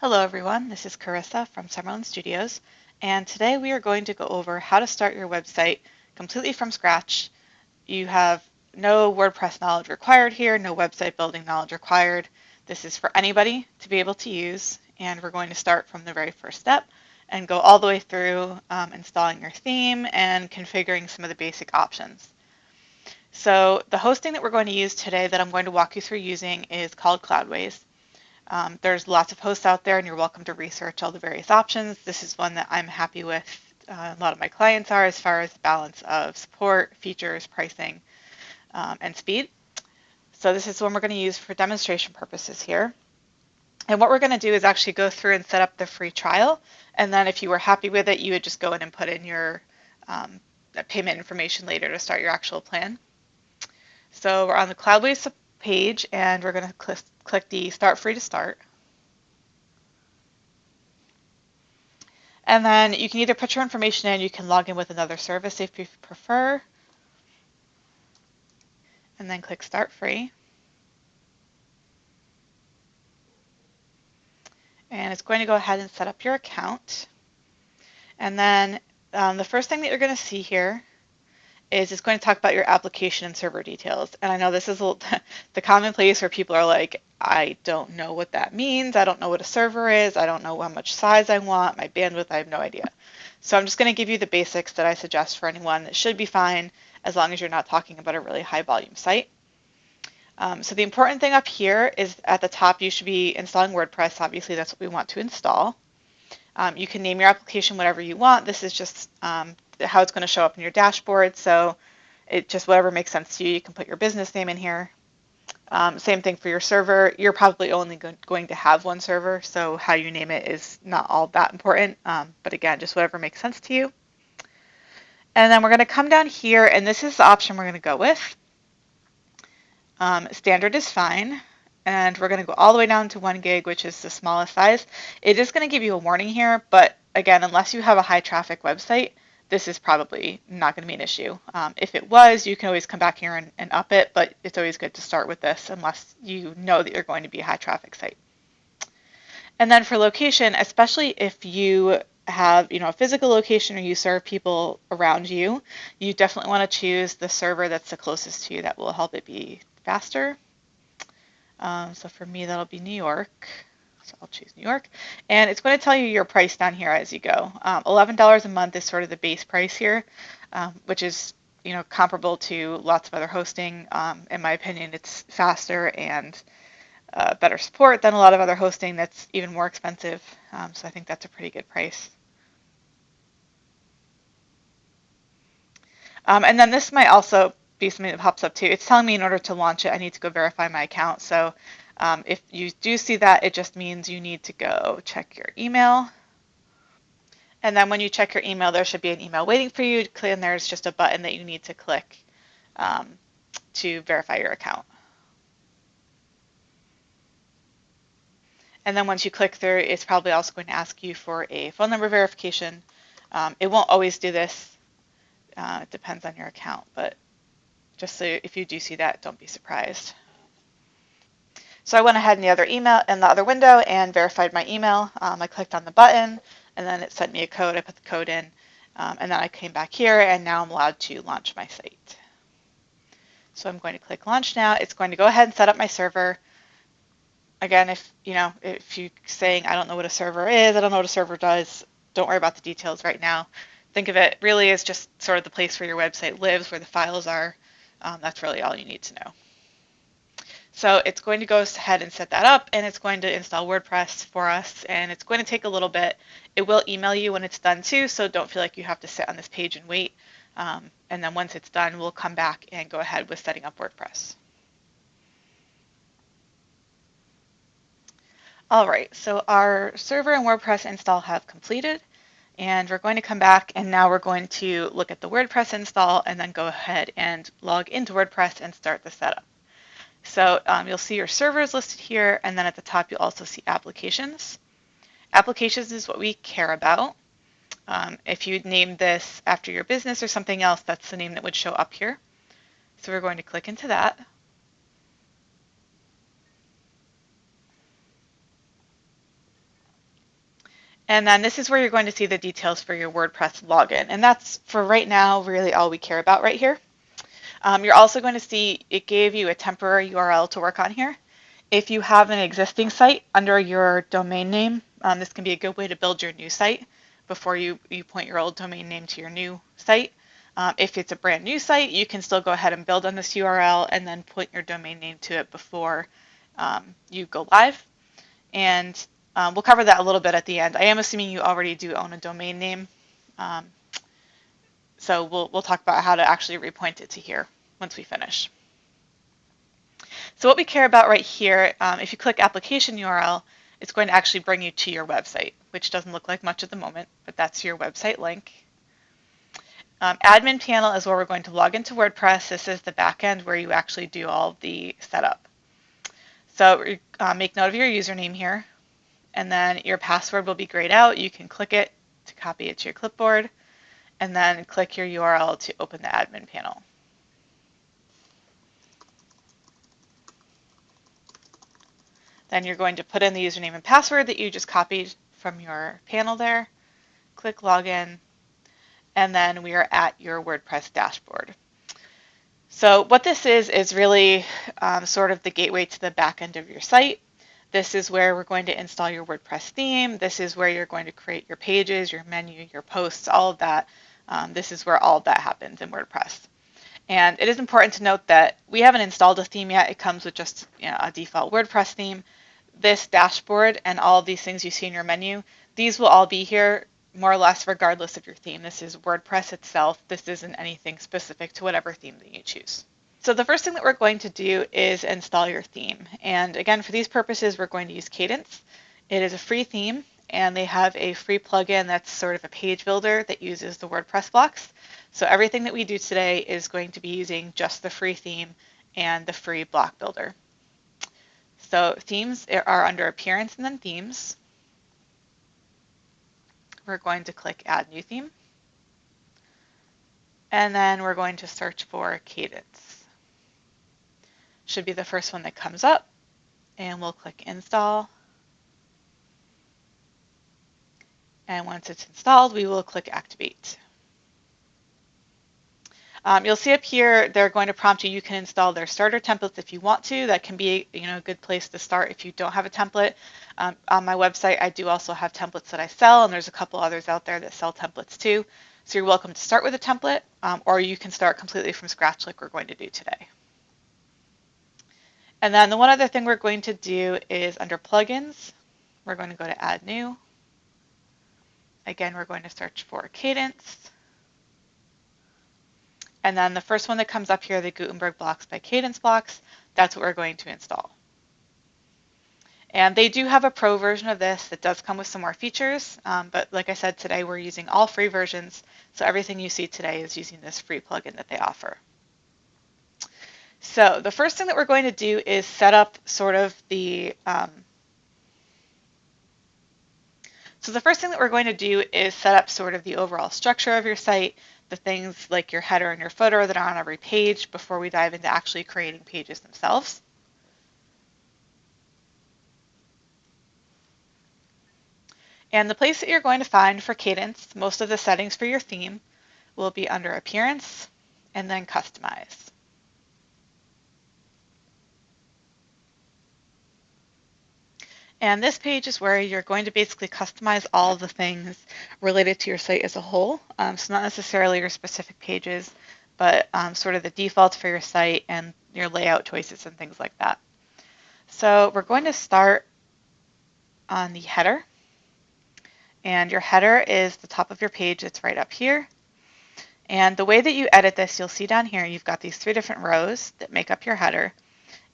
Hello everyone, this is Carissa from Summerlin Studios, and today we are going to go over how to start your website completely from scratch. You have no WordPress knowledge required here, no website building knowledge required. This is for anybody to be able to use, and we're going to start from the very first step and go all the way through installing your theme and configuring some of the basic options. So the hosting that we're going to use today that I'm going to walk you through using is called Cloudways. There's lots of hosts out there and you're welcome to research all the various options. This is one that I'm happy with. A lot of my clients are as far as the balance of support, features, pricing, and speed. So this is one we're going to use for demonstration purposes here. And what we're going to do is actually go through and set up the free trial. And then if you were happy with it, you would just go in and put in your payment information later to start your actual plan. So we're on the Cloudways page and we're going to click the Start Free to Start. And then you can either put your information in, you can log in with another service if you prefer, and then click Start Free. And it's going to go ahead and set up your account. And then the first thing that you're going to see here is it's going to talk about your application and server details. And I know this is the common place where people are like, I don't know what that means. I don't know what a server is. I don't know how much size I want, my bandwidth, I have no idea. So I'm just going to give you the basics that I suggest for anyone. That should be fine as long as you're not talking about a really high volume site. So the important thing up here is at the top you should be installing WordPress. Obviously that's what we want to install. You can name your application whatever you want. This is just how it's going to show up in your dashboard. So it just whatever makes sense to you. You can put your business name in here. Same thing for your server. You're probably only going to have one server, so how you name it is not all that important. But again, just whatever makes sense to you. And then we're going to come down here, and this is the option we're going to go with. Standard is fine. And we're going to go all the way down to 1 gig, which is the smallest size. It is going to give you a warning here, but again, unless you have a high traffic website, this is probably not going to be an issue. If it was, you can always come back here and up it, but it's always good to start with this unless you know that you're going to be a high traffic site. And then for location, especially if you have a physical location or you serve people around you, you definitely want to choose the server that's the closest to you. That will help it be faster. So for me, that'll be New York. So I'll choose New York. And it's going to tell you your price down here as you go. $11 a month is sort of the base price here, which is comparable to lots of other hosting. In my opinion, it's faster and better support than a lot of other hosting that's even more expensive. So I think that's a pretty good price. And then this might also be something that pops up too. It's telling me in order to launch it, I need to go verify my account. So if you do see that, it just means you need to go check your email. And then when you check your email, there should be an email waiting for you. And there's just a button that you need to click to verify your account. And then once you click through, it's probably also going to ask you for a phone number verification. It won't always do this. It depends on your account, but just so if you do see that, don't be surprised. So I went ahead in the other window and verified my email. I clicked on the button and then it sent me a code. I put the code in and then I came back here and now I'm allowed to launch my site. So I'm going to click launch now. It's going to go ahead and set up my server. Again, if you're saying I don't know what a server is, I don't know what a server does, don't worry about the details right now. Think of it really as just sort of the place where your website lives, where the files are. That's really all you need to know. So it's going to go ahead and set that up, and it's going to install WordPress for us, and it's going to take a little bit. It will email you when it's done too, so don't feel like you have to sit on this page and wait. And then once it's done, we'll come back and go ahead with setting up WordPress. All right, so our server and WordPress install have completed, and we're going to come back and now we're going to look at the WordPress install and then go ahead and log into WordPress and start the setup. So you'll see your servers listed here, and then at the top you'll also see applications. Applications is what we care about. If you name this after your business or something else, that's the name that would show up here. So we're going to click into that. And then this is where you're going to see the details for your WordPress login. And that's, for right now, really all we care about right here. You're also going to see it gave you a temporary URL to work on here. If you have an existing site under your domain name, this can be a good way to build your new site before you point your old domain name to your new site. If it's a brand new site, you can still go ahead and build on this URL and then point your domain name to it before you go live. And we'll cover that a little bit at the end. I am assuming you already do own a domain name. So we'll talk about how to actually repoint it to here once we finish. So what we care about right here, if you click application URL, it's going to actually bring you to your website, which doesn't look like much at the moment, but that's your website link. Admin panel is where we're going to log into WordPress. This is the back end where you actually do all the setup. So make note of your username here, and then your password will be grayed out. You can click it to copy it to your clipboard, and then click your URL to open the admin panel. Then you're going to put in the username and password that you just copied from your panel there, click login, and then we are at your WordPress dashboard. So what this is really sort of the gateway to the back end of your site. This is where we're going to install your WordPress theme. This is where you're going to create your pages, your menu, your posts, all of that. This is where all of that happens in WordPress. And it is important to note that we haven't installed a theme yet. It comes with just a default WordPress theme. This dashboard and all of these things you see in your menu, these will all be here more or less regardless of your theme. This is WordPress itself. This isn't anything specific to whatever theme that you choose. So the first thing that we're going to do is install your theme. And again, for these purposes, we're going to use Kadence. It is a free theme, and they have a free plugin that's sort of a page builder that uses the WordPress blocks. So everything that we do today is going to be using just the free theme and the free block builder. So themes are under Appearance and then Themes. We're going to click Add New Theme. And then we're going to search for Kadence. Should be the first one that comes up. And we'll click Install. And once it's installed, we will click Activate. You'll see up here, they're going to prompt you. You can install their starter templates if you want to. That can be a good place to start if you don't have a template. On my website, I do also have templates that I sell, and there's a couple others out there that sell templates too. So you're welcome to start with a template, or you can start completely from scratch like we're going to do today. And then the one other thing we're going to do is under Plugins, we're going to go to Add New. Again, we're going to search for Kadence. And then the first one that comes up here, the Gutenberg Blocks by Kadence blocks, that's what we're going to install. And they do have a pro version of this that does come with some more features, but like I said, today we're using all free versions, so everything you see today is using this free plugin that they offer. So the first thing that we're going to do is set up sort of the overall structure of your site, the things like your header and your footer that are on every page before we dive into actually creating pages themselves. And the place that you're going to find for Kadence, most of the settings for your theme will be under Appearance and then Customize. And this page is where you're going to basically customize all of the things related to your site as a whole. So not necessarily your specific pages, but sort of the defaults for your site and your layout choices and things like that. So we're going to start on the header. And your header is the top of your page. It's right up here. And the way that you edit this, you'll see down here, you've got these 3 different rows that make up your header.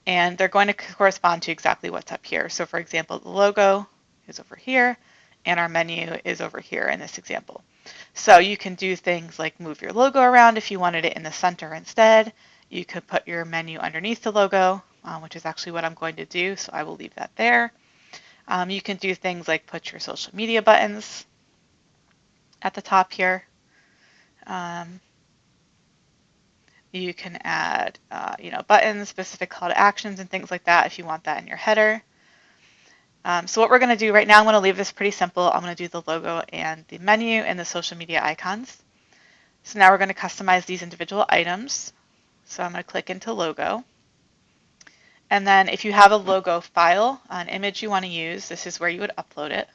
And they're going to correspond to exactly what's up here. So for example, the logo is over here, and our menu is over here in this example. So you can do things like move your logo around if you wanted it in the center instead. You could put your menu underneath the logo, which is actually what I'm going to do, so I will leave that there. You can do things like put your social media buttons at the top here. You can add, buttons, specific call to actions, and things like that if you want that in your header. So what we're going to do right now, I'm going to leave this pretty simple. I'm going to do the logo and the menu and the social media icons. So now we're going to customize these individual items. So I'm going to click into logo. And then if you have a logo file, an image you want to use, this is where you would upload it.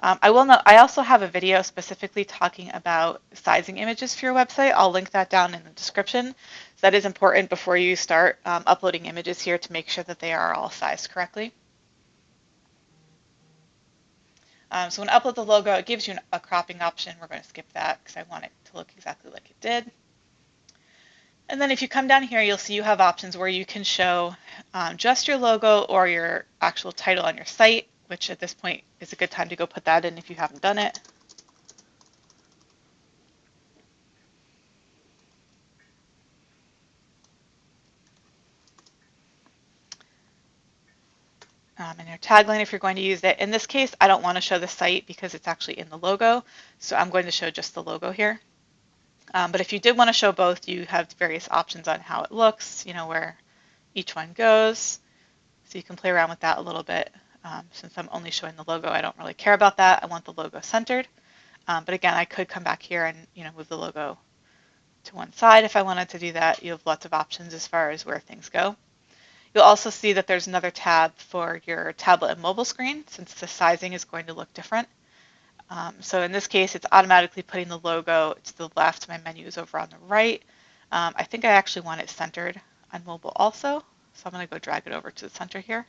I will note, I also have a video specifically talking about sizing images for your website. I'll link that down in the description. So that is important before you start uploading images here to make sure that they are all sized correctly. So when I upload the logo, it gives you a cropping option. We're going to skip that because I want it to look exactly like it did. And then if you come down here, you'll see you have options where you can show just your logo or your actual title on your site, which at this point is a good time to go put that in if you haven't done it. And your tagline if you're going to use it. In this case, I don't want to show the site because it's actually in the logo, so I'm going to show just the logo here. But if you did want to show both, you have various options on how it looks, where each one goes. So you can play around with that a little bit. Since I'm only showing the logo, I don't really care about that. I want the logo centered. But again, I could come back here and move the logo to one side if I wanted to do that. You have lots of options as far as where things go. You'll also see that there's another tab for your tablet and mobile screen since the sizing is going to look different. So in this case, it's automatically putting the logo to the left. My menu is over on the right. I think I actually want it centered on mobile also. So I'm going to go drag it over to the center here.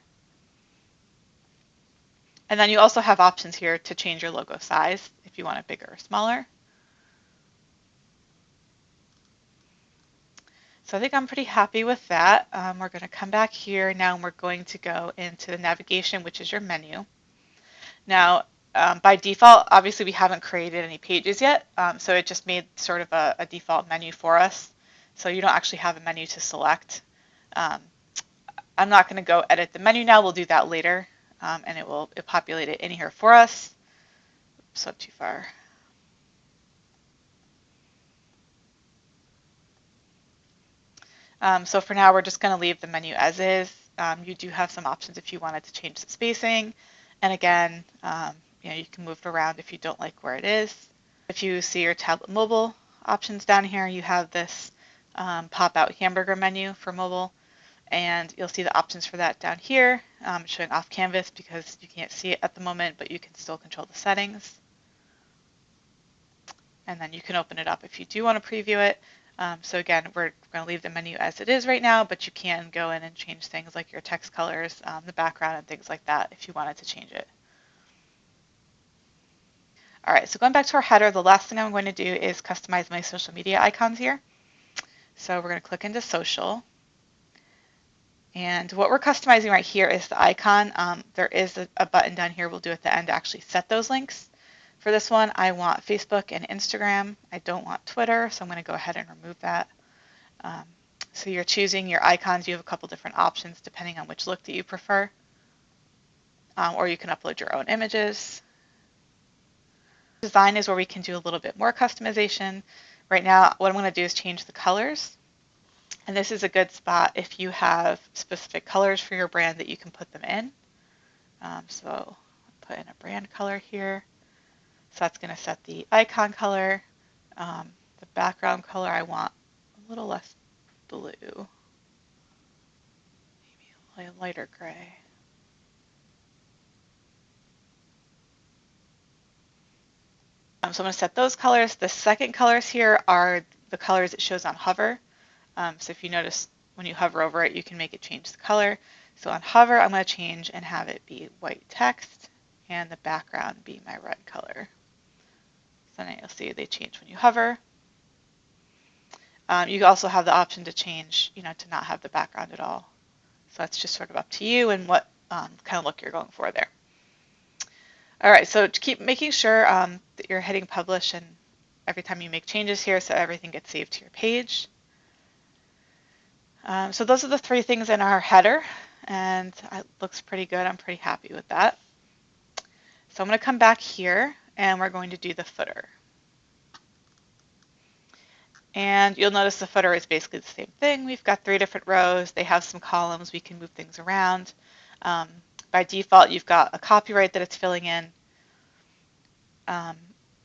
And then you also have options here to change your logo size if you want it bigger or smaller. So I think I'm pretty happy with that. We're going to come back here now and we're going to go into the navigation, which is your menu. Now, by default, obviously we haven't created any pages yet, so it just made sort of a default menu for us. So you don't actually have a menu to select. I'm not going to go edit the menu now. We'll do that later, and it'll populate it in here for us. Oops, up too far. So for now, we're just going to leave the menu as is. You do have some options if you wanted to change the spacing. And again, you can move it around if you don't like where it is. If you see your tablet mobile options down here, you have this pop-out hamburger menu for mobile. And you'll see the options for that down here. It's showing off canvas because you can't see it at the moment, but you can still control the settings. And then you can open it up if you do want to preview it. So again, we're going to leave the menu as it is right now, but you can go in and change things like your text colors, the background, and things like that if you wanted to change it. All right, so going back to our header, the last thing I'm going to do is customize my social media icons here. So we're going to click into social. And what we're customizing right here is the icon. There is a button down here we'll do at the end to actually set those links. For this one, I want Facebook and Instagram. I don't want Twitter, so I'm going to go ahead and remove that. So you're choosing your icons. You have a couple different options depending on which look that you prefer. Or you can upload your own images. Design is where we can do a little bit more customization. Right now, what I'm going to do is change the colors. And this is a good spot if you have specific colors for your brand that you can put them in. So I'll put in a brand color here. So that's going to set the icon color. The background color I want a little less blue, maybe a lighter gray. So I'm going to set those colors. The second colors here are the colors it shows on hover. So if you notice when you hover over it, you can make it change the color. So on hover, I'm going to change and have it be white text and the background be my red color. So now you'll see they change when you hover. You also have the option to change, to not have the background at all. So that's just sort of up to you and what kind of look you're going for there. All right, so to keep making sure that you're hitting publish and every time you make changes here so everything gets saved to your page. So those are the three things in our header, and it looks pretty good. I'm pretty happy with that. So I'm going to come back here, and we're going to do the footer. And you'll notice the footer is basically the same thing. We've got 3 different rows. They have some columns. We can move things around. By default, you've got a copyright that it's filling in.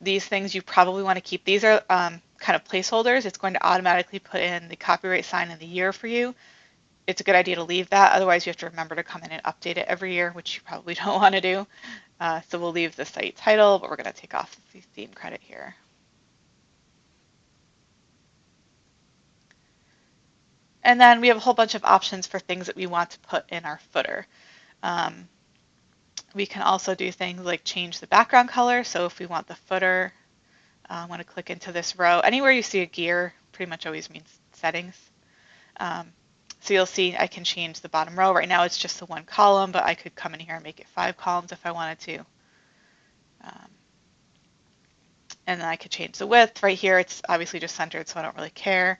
These things you probably want to keep. These are kind of placeholders. It's going to automatically put in the copyright sign and the year for you. It's a good idea to leave that. Otherwise, you have to remember to come in and update it every year, which you probably don't want to do. So we'll leave the site title, but we're going to take off the theme credit here. And then we have a whole bunch of options for things that we want to put in our footer. We can also do things like change the background color. So if we want the footer, I want to click into this row. Anywhere you see a gear pretty much always means settings. So you'll see I can change the bottom row. Right now it's just the 1 column, but I could come in here and make it 5 columns if I wanted to. And then I could change the width. Right here it's obviously just centered, so I don't really care.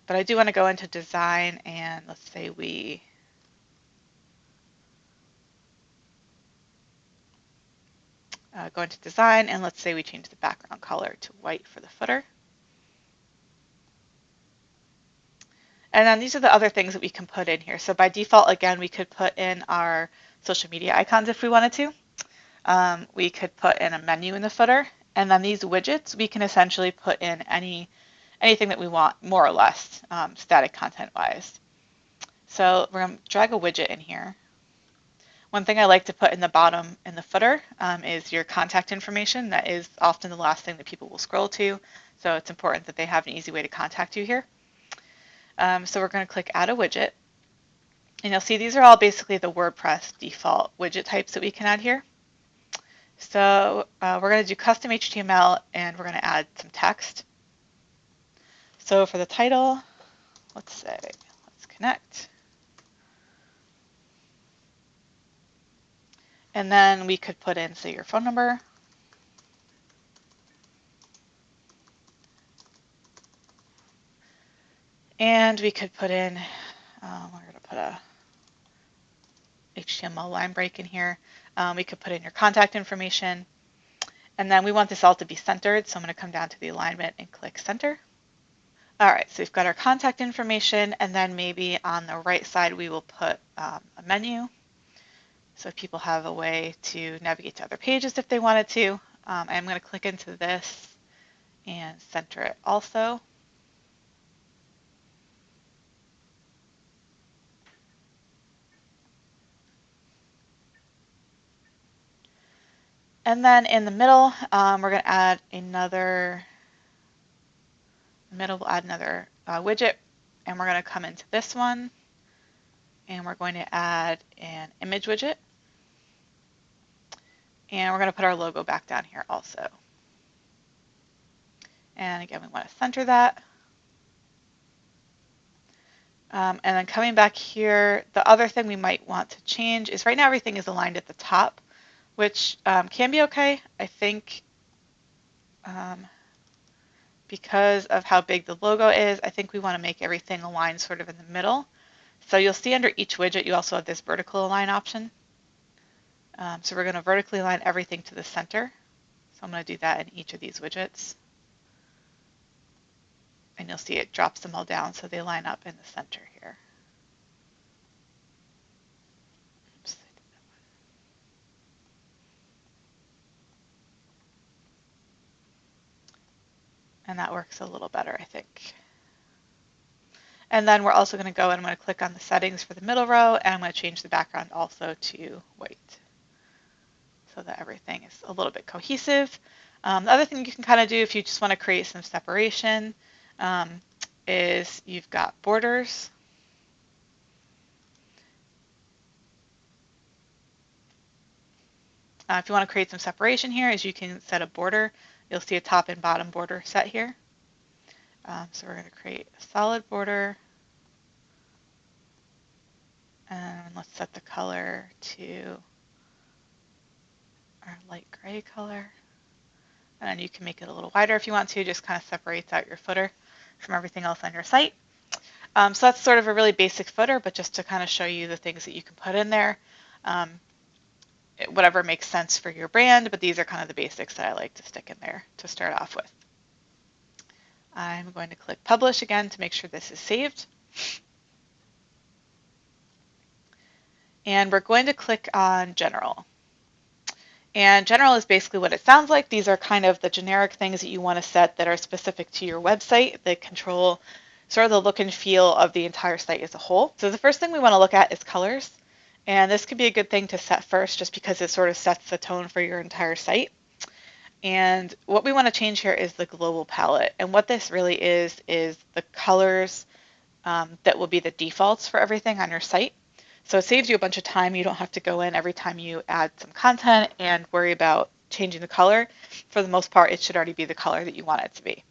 But I do want to go into design, and let's say we go into design, and let's say we change the background color to white for the footer. And then these are the other things that we can put in here. So by default, again, we could put in our social media icons if we wanted to. We could put in a menu in the footer. And then these widgets, we can essentially put in anything that we want, more or less, static content-wise. So we're going to drag a widget in here. One thing I like to put in the bottom in the footer is your contact information. That is often the last thing that people will scroll to. So it's important that they have an easy way to contact you here. So we're going to click Add a Widget. And you'll see these are all basically the WordPress default widget types that we can add here. So we're going to do custom HTML, and we're going to add some text. So for the title, let's connect. And then we could put in, say, your phone number. And we could put in, we're going to put a HTML line break in here. We could put in your contact information. And then we want this all to be centered, so I'm going to come down to the alignment and click center. All right, so we've got our contact information, and then maybe on the right side we will put a menu. So people have a way to navigate to other pages if they wanted to. I'm going to click into this and center it also. And then in the middle, we're going to add another widget, and we're going to come into this one, and we're going to add an image widget. And we're going to put our logo back down here also. And again, we want to center that. And then coming back here, the other thing we might want to change is right now everything is aligned at the top, which can be okay. I think because of how big the logo is, I think we want to make everything align sort of in the middle. So you'll see under each widget, you also have this vertical align option. So we're going to vertically align everything to the center. So I'm going to do that in each of these widgets. And you'll see it drops them all down so they line up in the center here. Oops. And that works a little better, I think. And then we're also going to go and I'm going to click on the settings for the middle row, and I'm going to change the background also to white so that everything is a little bit cohesive. The other thing you can kind of do if you just want to create some separation is you've got borders. If you want to create some separation here, is you can set a border. You'll see a top and bottom border set here. So we're going to create a solid border. And let's set the color to our light gray color. And then you can make it a little wider if you want to, just kind of separates out your footer from everything else on your site. So that's sort of a really basic footer, but just to kind of show you the things that you can put in there. Whatever makes sense for your brand, but these are kind of the basics that I like to stick in there to start off with. I'm going to click Publish again to make sure this is saved. And we're going to click on General. And General is basically what it sounds like. These are kind of the generic things that you want to set that are specific to your website that control sort of the look and feel of the entire site as a whole. So the first thing we want to look at is colors. And this could be a good thing to set first just because it sort of sets the tone for your entire site. And what we want to change here is the global palette. And what this really is the colors that will be the defaults for everything on your site. So it saves you a bunch of time. You don't have to go in every time you add some content and worry about changing the color. For the most part, it should already be the color that you want it to be.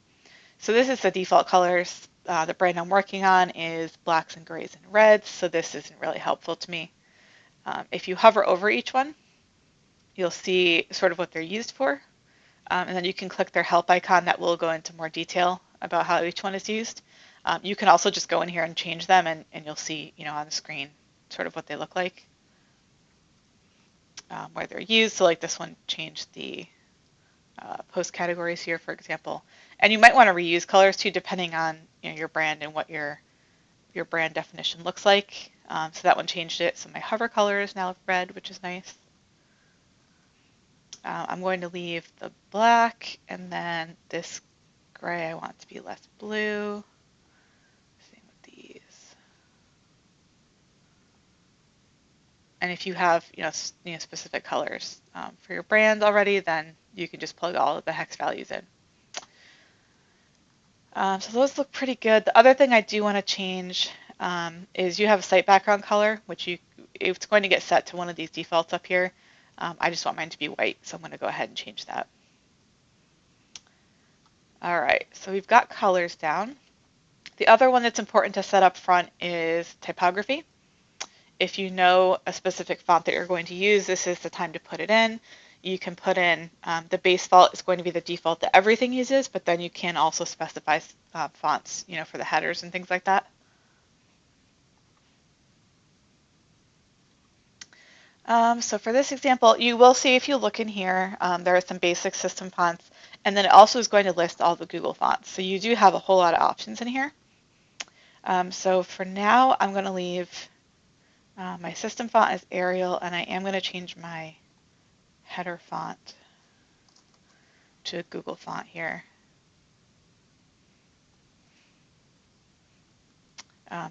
So this is the default colors. The brand I'm working on is blacks and grays and reds, so this isn't really helpful to me. If you hover over each one, you'll see sort of what they're used for. And then you can click their help icon that will go into more detail about how each one is used. You can also just go in here and change them and you'll see, on the screen sort of what they look like, where they're used. So like this one changed the post categories here, for example. And you might want to reuse colors too, depending on your brand and what your brand definition looks like. So that one changed it. So my hover color is now red, which is nice. I'm going to leave the black, and then this gray I want to be less blue. Same with these. And if you have specific colors for your brand already, then you can just plug all of the hex values in. So those look pretty good. The other thing I do want to change is you have a site background color, which it's going to get set to one of these defaults up here. I just want mine to be white, so I'm going to go ahead and change that. All right, so we've got colors down. The other one that's important to set up front is typography. If you know a specific font that you're going to use, this is the time to put it in. You can put in the base font is going to be the default that everything uses, but then you can also specify fonts, for the headers and things like that. So for this example, you will see if you look in here, there are some basic system fonts, and then it also is going to list all the Google fonts. So you do have a whole lot of options in here. So for now, I'm going to leave my system font as Arial, and I am going to change my header font to Google font here.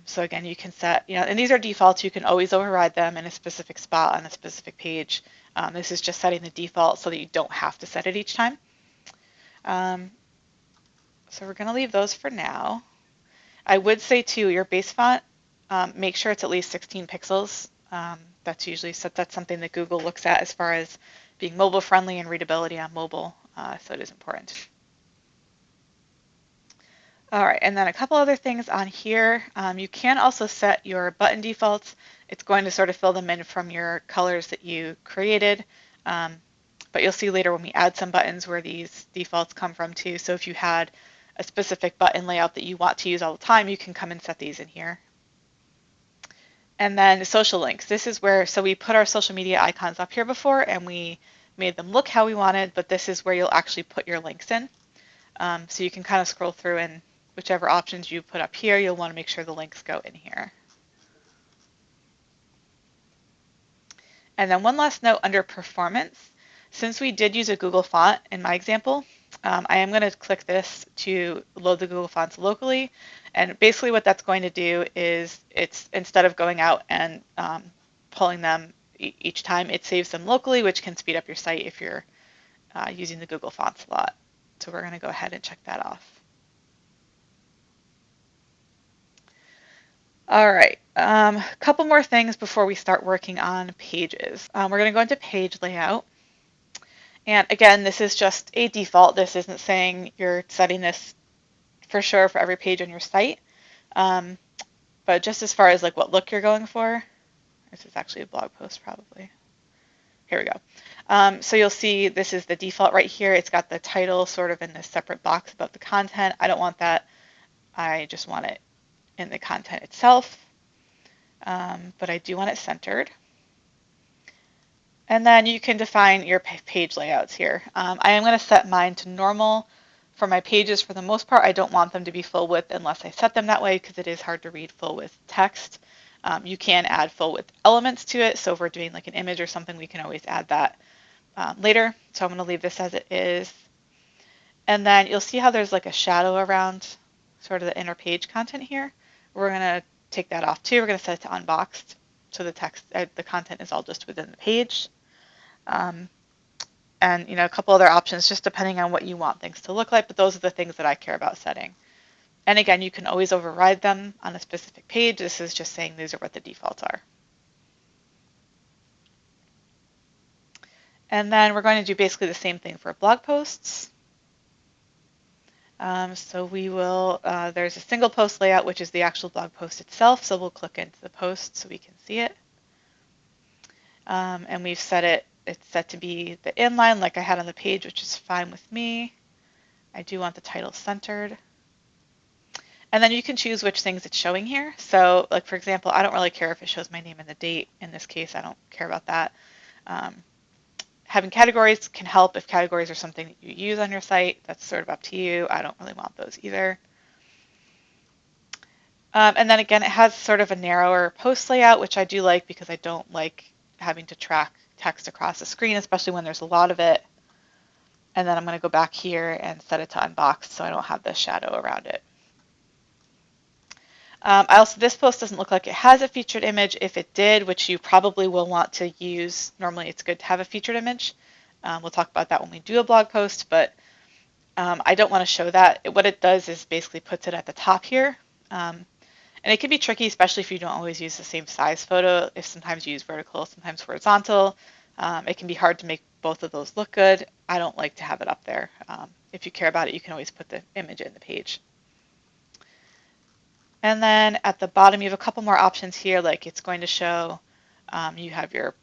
So again, you can set, and these are defaults. You can always override them in a specific spot on a specific page. This is just setting the default so that you don't have to set it each time. So we're going to leave those for now. I would say too, your base font, make sure it's at least 16 pixels. That's something that Google looks at as far as being mobile friendly and readability on mobile. So it is important. All right, and then a couple other things on here. You can also set your button defaults. It's going to sort of fill them in from your colors that you created. But you'll see later when we add some buttons where these defaults come from too. So if you had a specific button layout that you want to use all the time, you can come and set these in here. And then social links. This is where, so we put our social media icons up here before and we made them look how we wanted, but this is where you'll actually put your links in. So you can kind of scroll through and whichever options you put up here, you'll want to make sure the links go in here. And then one last note under performance. Since we did use a Google font in my example, I am going to click this to load the Google fonts locally. And basically what that's going to do is it's instead of going out and pulling them each time, it saves them locally, which can speed up your site if you're using the Google fonts a lot. So we're going to go ahead and check that off. All right, a couple more things before we start working on pages. We're going to go into page layout. And again, this is just a default. This isn't saying you're setting this for sure for every page on your site. But just as far as like what look you're going for, this is actually a blog post probably. Here we go. So you'll see this is the default right here. It's got the title sort of in this separate box about the content. I don't want that. I just want it in the content itself, but I do want it centered. And then you can define your page layouts here. I am going to set mine to normal For my pages, for the most part, I don't want them to be full width unless I set them that way because it is hard to read full width text. You can add full width elements to it. So if we're doing like an image or something, we can always add that later. So I'm going to leave this as it is. And then you'll see how there's like a shadow around sort of the inner page content here. We're going to take that off too. We're going to set it to unboxed. So the text, the content is all just within the page. And a couple other options just depending on what you want things to look like, but those are the things that I care about setting. And again, you can always override them on a specific page. This is just saying these are what the defaults are. And then we're going to do basically the same thing for blog posts. So we will, there's a single post layout, which is the actual blog post itself. So we'll click into the post so we can see it. And we've set it, it's set to be the inline like I had on the page, which is fine with me. I do want the title centered. And then you can choose which things it's showing here. So like, for example, I don't really care if it shows my name and the date. In this case, I don't care about that. Having categories can help if categories are something that you use on your site. That's sort of up to you. I don't really want those either. And then again, it has sort of a narrower post layout, which I do like because I don't like having to track text across the screen, especially when there's a lot of it. And then I'm going to go back here and set it to unboxed so I don't have the shadow around it. This post doesn't look like it has a featured image. If it did, which you probably will want to use, normally it's good to have a featured image. We'll talk about that when we do a blog post, but I don't want to show that. What it does is basically puts it at the top here. And it can be tricky, especially if you don't always use the same size photo. If sometimes you use vertical, sometimes horizontal, it can be hard to make both of those look good. I don't like to have it up there. If you care about it, you can always put the image in the page. And then at the bottom, you have a couple more options here, like it's going to show, you have your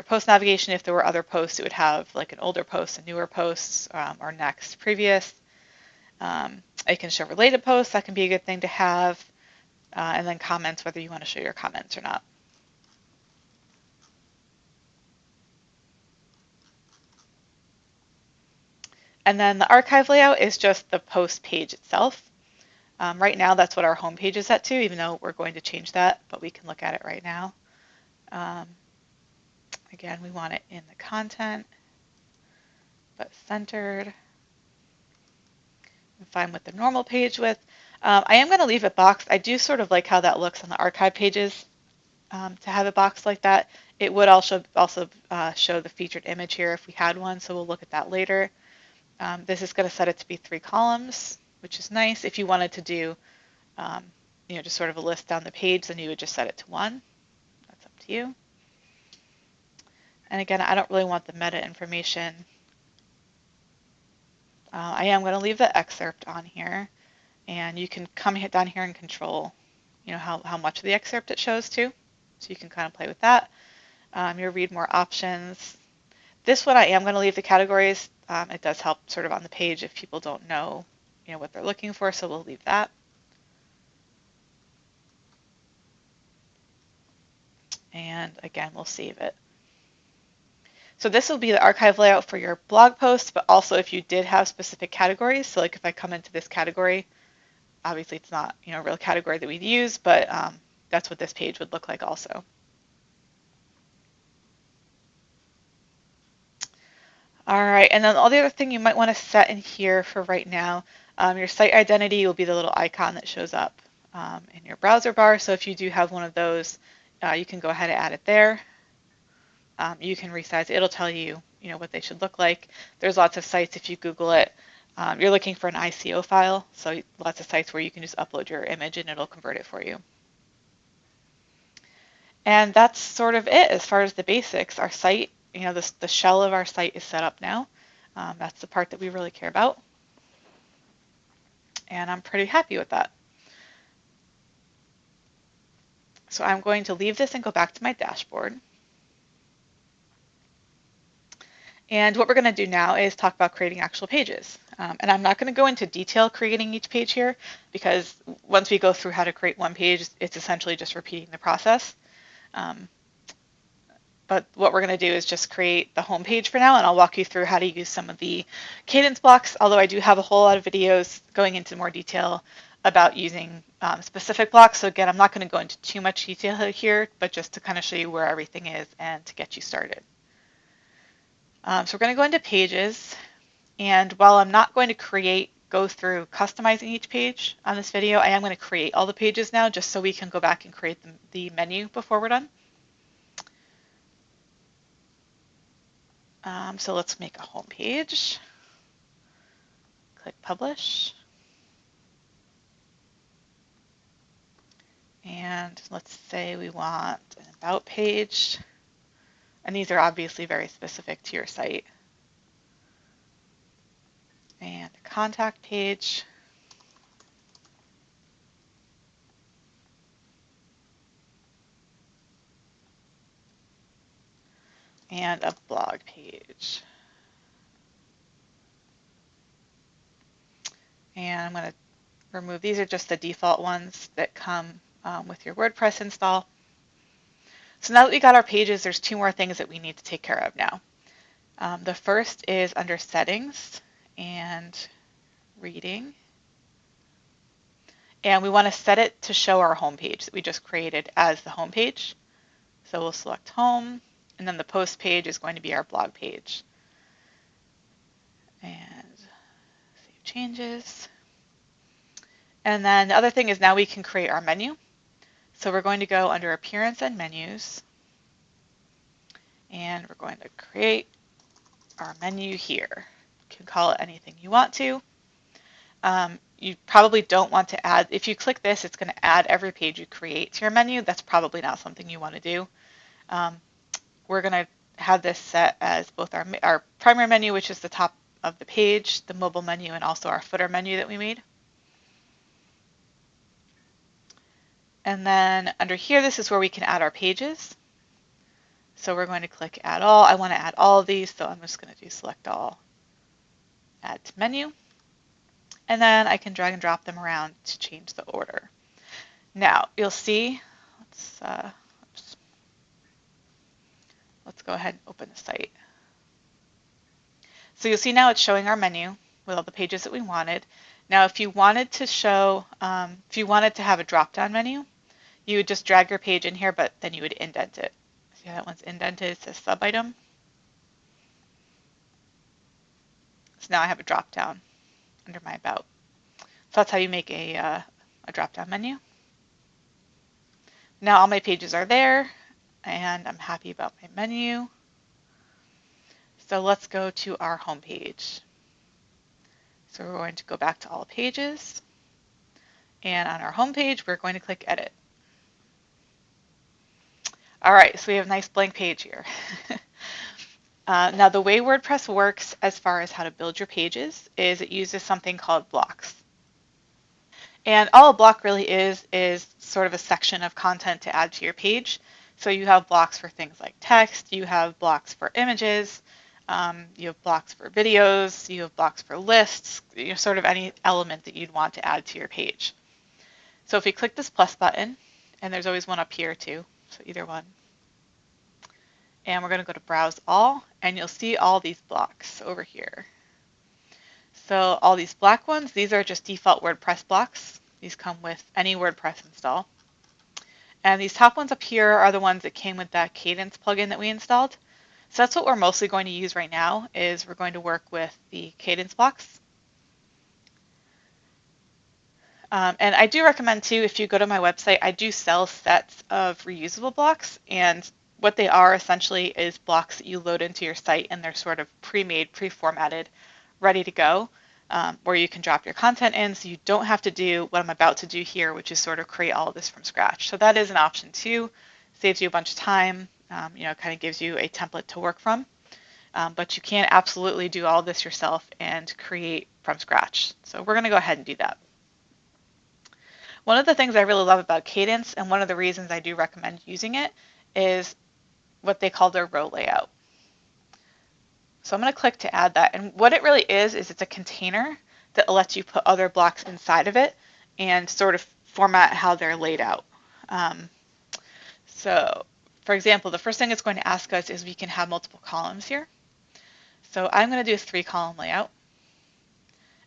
post navigation. If there were other posts, it would have like an older post, a newer post, or next, previous. It can show related posts. That can be a good thing to have. And then comments, whether you want to show your comments or not. And then the archive layout is just the post page itself. Right now, that's what our home page is set to, even though we're going to change that, but we can look at it right now. Again, we want it in the content, but centered. I'm fine with the normal page width. I am going to leave it boxed. I do sort of like how that looks on the archive pages to have it boxed like that. It would also show the featured image here if we had one, so we'll look at that later. This is going to set it to be 3 columns, which is nice. If you wanted to do, just sort of a list down the page, then you would just set it to 1. That's up to you. And again, I don't really want the meta information. I am going to leave the excerpt on here, and you can come down here and control, how much of the excerpt it shows to. So you can kind of play with that. You'll read more options. This one I am going to leave the categories. It does help sort of on the page if people don't know, what they're looking for, so we'll leave that. And again, we'll save it. So this will be the archive layout for your blog post, but also if you did have specific categories. So like if I come into this category, obviously it's not, a real category that we'd use, but that's what this page would look like also. All right, and then all the other thing you might want to set in here for right now, your site identity will be the little icon that shows up in your browser bar. So if you do have one of those, you can go ahead and add it there. You can resize it. It'll tell you, what they should look like. There's lots of sites, if you Google it, you're looking for an ICO file. So lots of sites where you can just upload your image and it'll convert it for you. And that's sort of it as far as the basics. Our site, the shell of our site is set up now. That's the part that we really care about. And I'm pretty happy with that. So I'm going to leave this and go back to my dashboard. And what we're going to do now is talk about creating actual pages. And I'm not going to go into detail creating each page here, because once we go through how to create one page, it's essentially just repeating the process. But what we're going to do is just create the home page for now, and I'll walk you through how to use some of the Kadence blocks, although I do have a whole lot of videos going into more detail about using specific blocks. So again, I'm not going to go into too much detail here, but just to kind of show you where everything is and to get you started. So we're going to go into Pages, and while I'm not going to go through customizing each page on this video, I am going to create all the pages now just so we can go back and create the menu before we're done. So let's make a home page. Click Publish. And let's say we want an About page. And these are obviously very specific to your site. And a Contact page. And a blog page. And I'm going to remove, these are just the default ones that come with your WordPress install. So now that we got our pages, there's two more things that we need to take care of now. The first is under Settings and Reading. And we want to set it to show our home page that we just created as the home page. So we'll select Home, and then the post page is going to be our blog page. And save changes. And then the other thing is now we can create our menu. So we're going to go under Appearance and Menus, and we're going to create our menu here. You can call it anything you want to. You probably don't want to add, if you click this, it's going to add every page you create to your menu. That's probably not something you want to do. We're going to have this set as both our primary menu, which is the top of the page, the mobile menu, and also our footer menu that we made. And then under here, this is where we can add our pages. So we're going to click Add All. I want to add all of these, so I'm just going to do Select All, Add to Menu. And then I can drag and drop them around to change the order. Now, you'll see, let's go ahead and open the site. So you'll see now it's showing our menu with all the pages that we wanted. Now, if you wanted to show, if you wanted to have a drop-down menu, you would just drag your page in here, but then you would indent it. See how that one's indented? It says sub-item. So now I have a drop-down under my About. So that's how you make a drop-down menu. Now all my pages are there, and I'm happy about my menu. So let's go to our home page. So we're going to go back to all pages, and on our home page, we're going to click Edit. All right, so we have a nice blank page here. Now the way WordPress works as far as how to build your pages is it uses something called blocks. And all a block really is sort of a section of content to add to your page. So you have blocks for things like text, you have blocks for images, you have blocks for videos, you have blocks for lists, sort of any element that you'd want to add to your page. So if we click this plus button, and there's always one up here too, so either one. And we're going to go to Browse All, and you'll see all these blocks over here. So all these black ones, these are just default WordPress blocks. These come with any WordPress install. And these top ones up here are the ones that came with that Kadence plugin that we installed. So that's what we're mostly going to use right now, is we're going to work with the Kadence blocks. And I do recommend too, if you go to my website, I do sell sets of reusable blocks, and what they are essentially is blocks that you load into your site, and they're sort of pre-made, pre-formatted, ready to go, where you can drop your content in, so you don't have to do what I'm about to do here, which is sort of create all of this from scratch. So that is an option too. Saves you a bunch of time, kind of gives you a template to work from. But you can absolutely do all this yourself and create from scratch. So we're going to go ahead and do that. One of the things I really love about Kadence, and one of the reasons I do recommend using it, is what they call their row layout. So I'm going to click to add that. And what it really is it's a container that lets you put other blocks inside of it and sort of format how they're laid out. So For example, the first thing it's going to ask us is we can have multiple columns here. So I'm going to do a 3-column layout.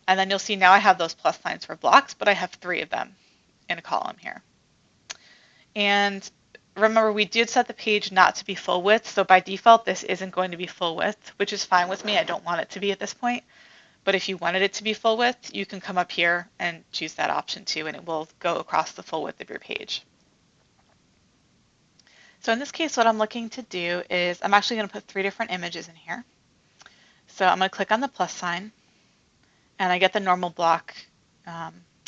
And then you'll see now I have those plus signs for blocks, but I have 3 of them in a column here. And remember, we did set the page not to be full width, so by default this isn't going to be full width, which is fine with me. I don't want it to be at this point. But if you wanted it to be full width, you can come up here and choose that option too, and it will go across the full width of your page. So in this case, what I'm looking to do is I'm actually going to put 3 different images in here. So I'm going to click on the plus sign, and I get the normal block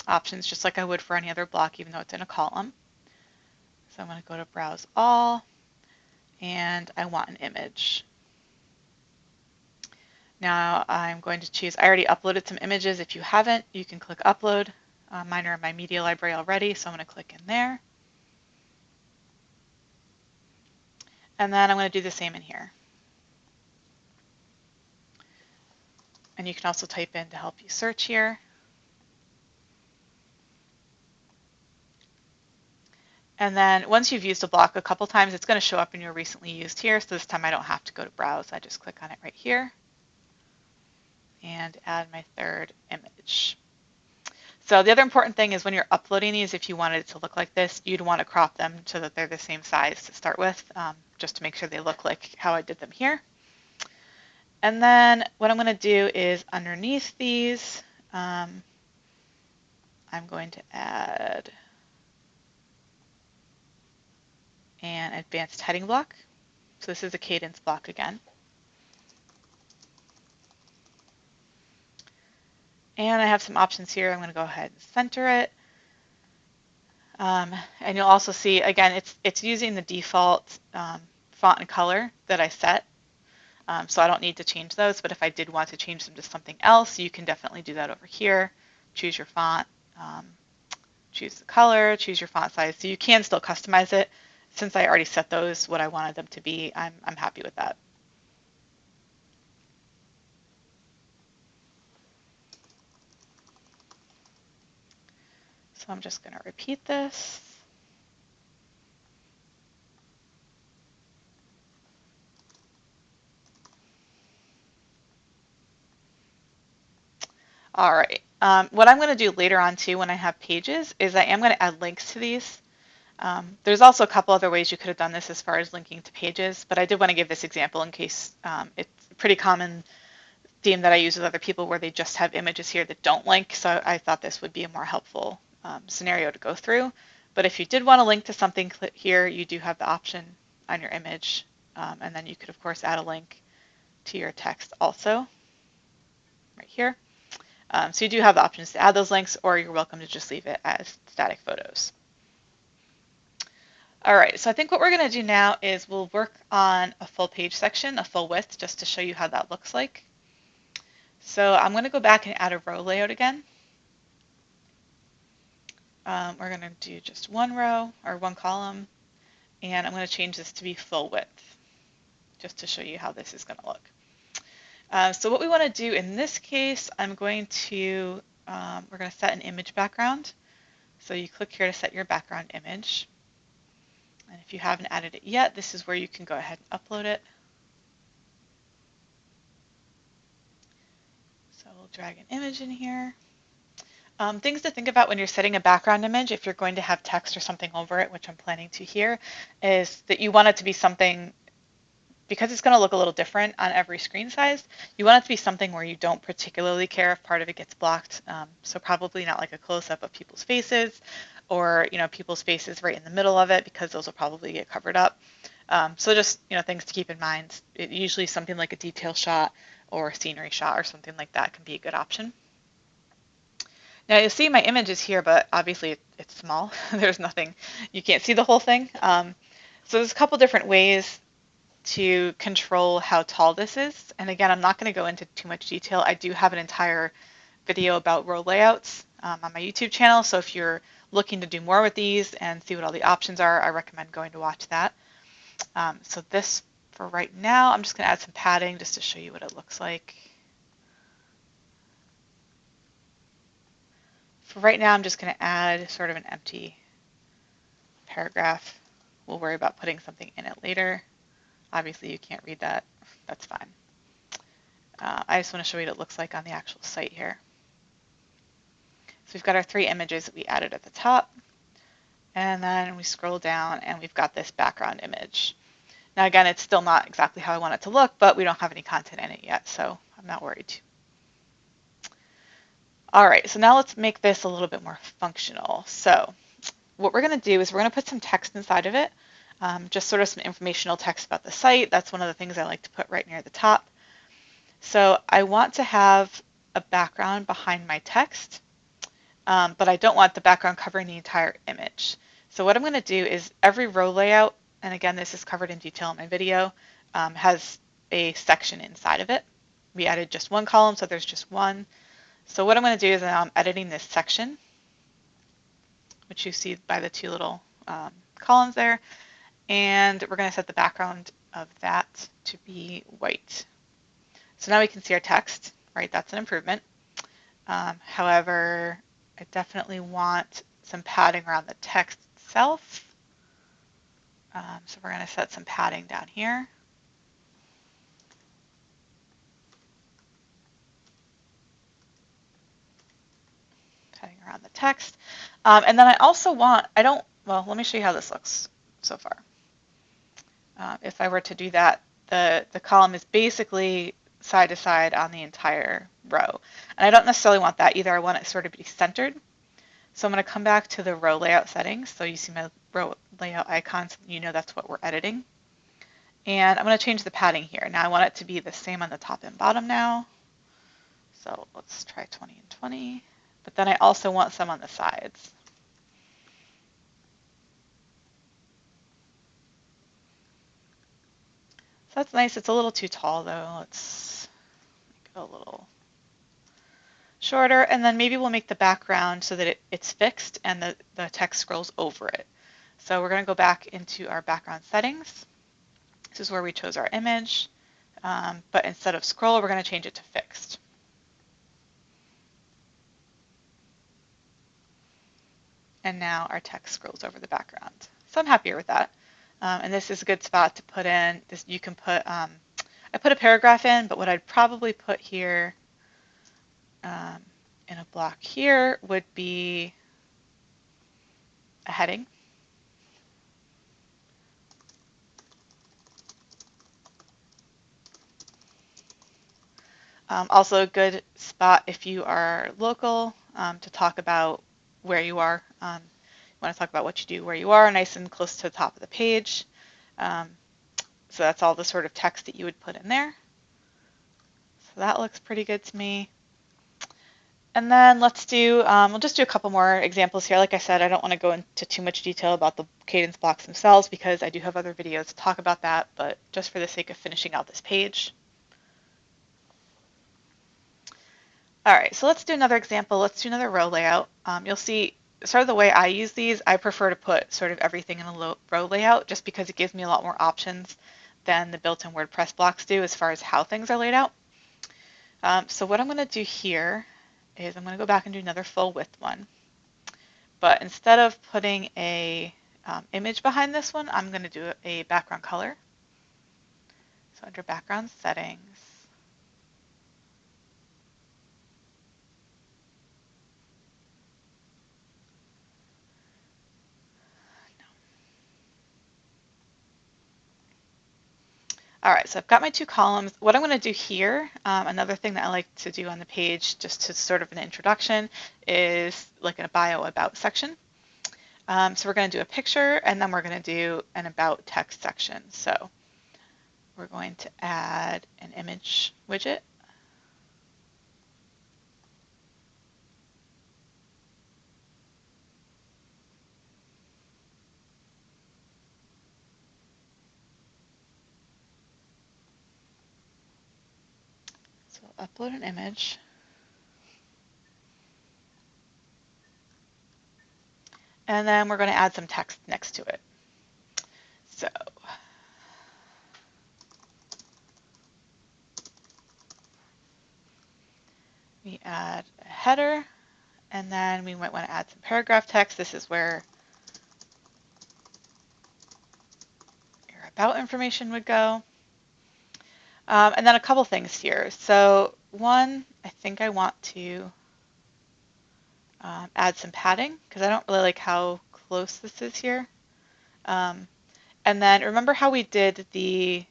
options just like I would for any other block, even though it's in a column. So I'm going to go to Browse All, and I want an image. Now I'm going to choose, I already uploaded some images. If you haven't, you can click Upload. Mine are in my media library already, so I'm going to click in there. And then I'm going to do the same in here. And you can also type in to help you search here. And then once you've used a block a couple times, it's going to show up in your recently used here. So this time I don't have to go to Browse. I just click on it right here and add my 3rd image. So the other important thing is when you're uploading these, if you wanted it to look like this, you'd want to crop them so that they're the same size to start with, just to make sure they look like how I did them here. And then what I'm going to do is underneath these, I'm going to add an advanced heading block. So this is a Kadence block again. And I have some options here. I'm going to go ahead and center it. And you'll also see, again, it's using the default font and color that I set. So I don't need to change those, but if I did want to change them to something else, you can definitely do that over here. Choose your font, choose the color, choose your font size. So you can still customize it. Since I already set those what I wanted them to be, I'm happy with that. So I'm just going to repeat this. All right. What I'm going to do later on too when I have pages is I am going to add links to these. There's also a couple other ways you could have done this as far as linking to pages, but I did want to give this example in case it's a pretty common theme that I use with other people where they just have images here that don't link, so I thought this would be a more helpful scenario to go through. But if you did want to link to something here, you do have the option on your image, and then you could of course add a link to your text also, right here. So you do have the options to add those links, or you're welcome to just leave it as static photos. All right, so I think what we're going to do now is we'll work on a full page section, a full width, just to show you how that looks like. So I'm going to go back and add a row layout again. We're going to do just 1 row or 1 column, and I'm going to change this to be full width, just to show you how this is going to look. So what we want to do in this case, I'm going to, we're going to set an image background. So you click here to set your background image. And if you haven't added it yet, this is where you can go ahead and upload it. So we'll drag an image in here. Things to think about when you're setting a background image, if you're going to have text or something over it, which I'm planning to here, is that you want it to be something, because it's going to look a little different on every screen size, you want it to be something where you don't particularly care if part of it gets blocked. So probably not like a close-up of people's faces, or people's faces right in the middle of it, because those will probably get covered up. So just things to keep in mind. Usually something like a detail shot or a scenery shot or something like that can be a good option. Now you'll see my image is here, but obviously it's small. There's nothing, you can't see the whole thing. So there's a couple different ways to control how tall this is. And again, I'm not going to go into too much detail. I do have an entire video about row layouts on my YouTube channel. So if you're looking to do more with these and see what all the options are, I recommend going to watch that. So this, for right now, I'm just going to add some padding just to show you what it looks like. For right now, I'm just going to add sort of an empty paragraph We'll worry about putting something in it later. Obviously, you can't read that. That's fine. I just want to show you what it looks like on the actual site here. So we've got our 3 images that we added at the top. And then we scroll down and we've got this background image. Now again, it's still not exactly how I want it to look, but we don't have any content in it yet, so I'm not worried. All right, so now let's make this a little bit more functional. So what we're going to do is we're going to put some text inside of it, just sort of some informational text about the site. That's one of the things I like to put right near the top. So I want to have a background behind my text, but I don't want the background covering the entire image. So what I'm going to do is every row layout, and again, this is covered in detail in my video, has a section inside of it. We added just one column, so there's just one. So what I'm going to do is I'm editing this section, which you see by the 2 little columns there, and we're going to set the background of that to be white. So now we can see our text, right? That's an improvement. However, I definitely want some padding around the text itself. So we're going to set some padding down here. Padding around the text. And then I also want, well, let me show you how this looks so far. If I were to do that, the column is basically side to side on the entire row. And I don't necessarily want that either. I want it sort of to be centered. So I'm going to come back to the row layout settings. So you see my row layout icons, you know that's what we're editing. And I'm going to change the padding here. Now I want it to be the same on the top and bottom now. So let's try 20 and 20. But then I also want some on the sides. So that's nice. It's a little too tall though. Let's make it a little shorter, and then maybe we'll make the background so that it's fixed and the text scrolls over it. So we're going to go back into our background settings. This is where we chose our image, but instead of scroll, we're going to change it to fixed. And now our text scrolls over the background. So I'm happier with that. And this is a good spot to put in. You can put, I put a paragraph in, but what I'd probably put here in a block here would be a heading. Also a good spot if you are local to talk about where you are. You want to talk about what you do where you are, nice and close to the top of the page. So that's all the sort of text that you would put in there. So that looks pretty good to me. And then let's do, we'll just do a couple more examples here. Like I said, I don't want to go into too much detail about the Kadence blocks themselves because I do have other videos to talk about that, but just for the sake of finishing out this page. All right, so let's do another example. Let's do another row layout. You'll see sort of the way I use these, I prefer to put sort of everything in a row layout just because it gives me a lot more options than the built-in WordPress blocks do as far as how things are laid out. So what I'm going to do here is I'm going to go back and do another full width one. But instead of putting a image behind this one, I'm going to do a background color. So under background settings, all right, so I've got my 2 columns. What I'm going to do here, another thing that I like to do on the page, just to sort of an introduction, is like a bio about section. So we're going to do a picture, and then we're going to do an about text section. So we're going to add an image widget. So we'll upload an image. And then we're going to add some text next to it. So we add a header, and then we might want to add some paragraph text. This is where about information would go. And then a couple things here. So one, I think I want to add some padding because I don't really like how close this is here. And then remember how we did the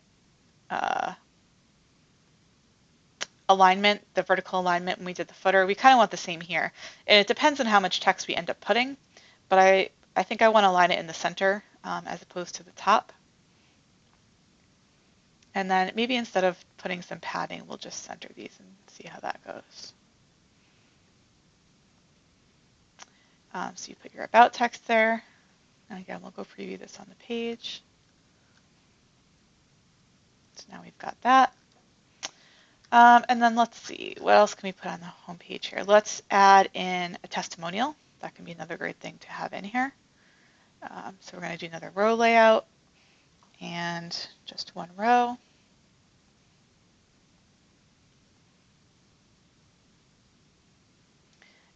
alignment, the vertical alignment when we did the footer? We kind of want the same here. And it depends on how much text we end up putting, but I think I want to align it in the center as opposed to the top. And then maybe instead of putting some padding, we'll just center these and see how that goes. So you put your about text there. And again, we'll go preview this on the page. So now we've got that. And then let's see, what else can we put on the home page here? Let's add in a testimonial. That can be another great thing to have in here. So we're going to do another row layout and just one row.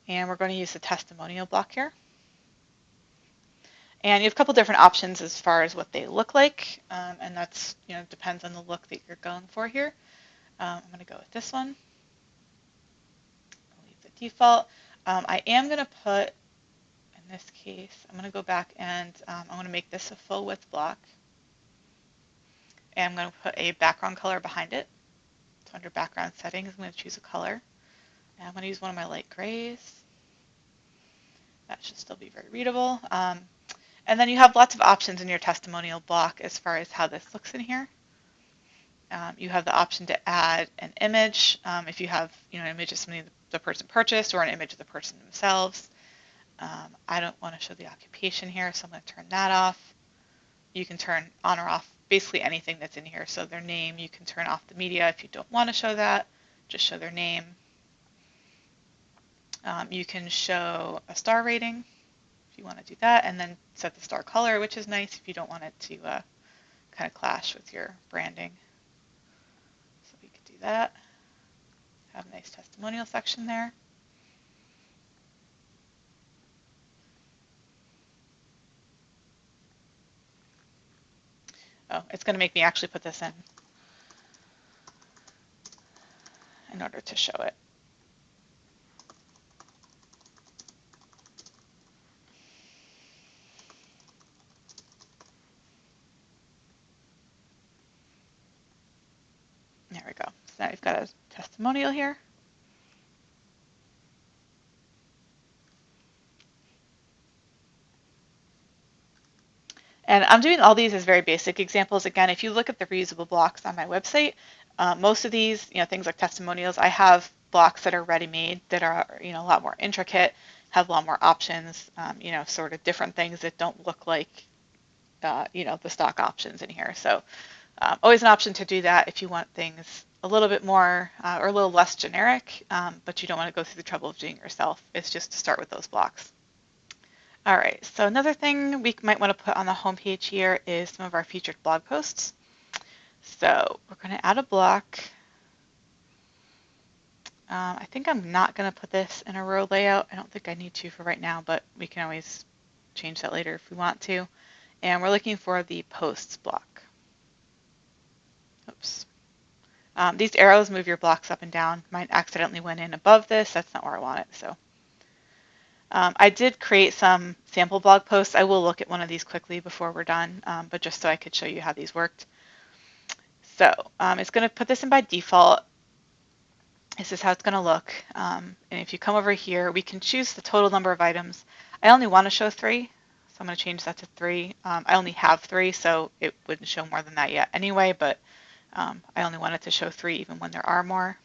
And we're going to use the testimonial block here. And you have a couple different options as far as what they look like, and that's, depends on the look that you're going for here. I'm going to go with this one. I'll leave the default. I am going to put, in this case, I'm going to go back and I'm going to make this a full width block. And I'm going to put a background color behind it. So under background settings, I'm going to choose a color. And I'm going to use one of my light grays. That should still be very readable. And then you have lots of options in your testimonial block as far as how this looks in here. You have the option to add an image if you have an image of something the person purchased or an image of the person themselves. I don't want to show the occupation here, so I'm going to turn that off. You can turn on or off basically anything that's in here. So their name, you can turn off the media if you don't want to show that. Just show their name. You can show a star rating if you want to do that, and then set the star color, which is nice if you don't want it to kind of clash with your branding. So we could do that. Have a nice testimonial section there. Oh, it's going to make me actually put this in order to show it. There we go. So now we've got a testimonial here. And I'm doing all these as very basic examples. Again, if you look at the reusable blocks on my website, most of these, things like testimonials, I have blocks that are ready-made that are, a lot more intricate, have a lot more options, sort of different things that don't look like, the stock options in here. So always an option to do that if you want things a little bit more or a little less generic, but you don't want to go through the trouble of doing it yourself. It's just to start with those blocks. All right, so another thing we might want to put on the home page here is some of our featured blog posts. So we're going to add a block. I think I'm not going to put this in a row layout. I don't think I need to for right now, but we can always change that later if we want to. And we're looking for the posts block. Oops. These arrows move your blocks up and down. Mine accidentally went in above this. That's not where I want it. So I did create some sample blog posts. I will look at one of these quickly before we're done, but just so I could show you how these worked. So it's going to put this in by default. This is how it's going to look. And if you come over here, we can choose the total number of items. I only want to show 3, so I'm going to change that to 3. I only have 3, so it wouldn't show more than that yet anyway, but I only want it to show 3 even when there are more.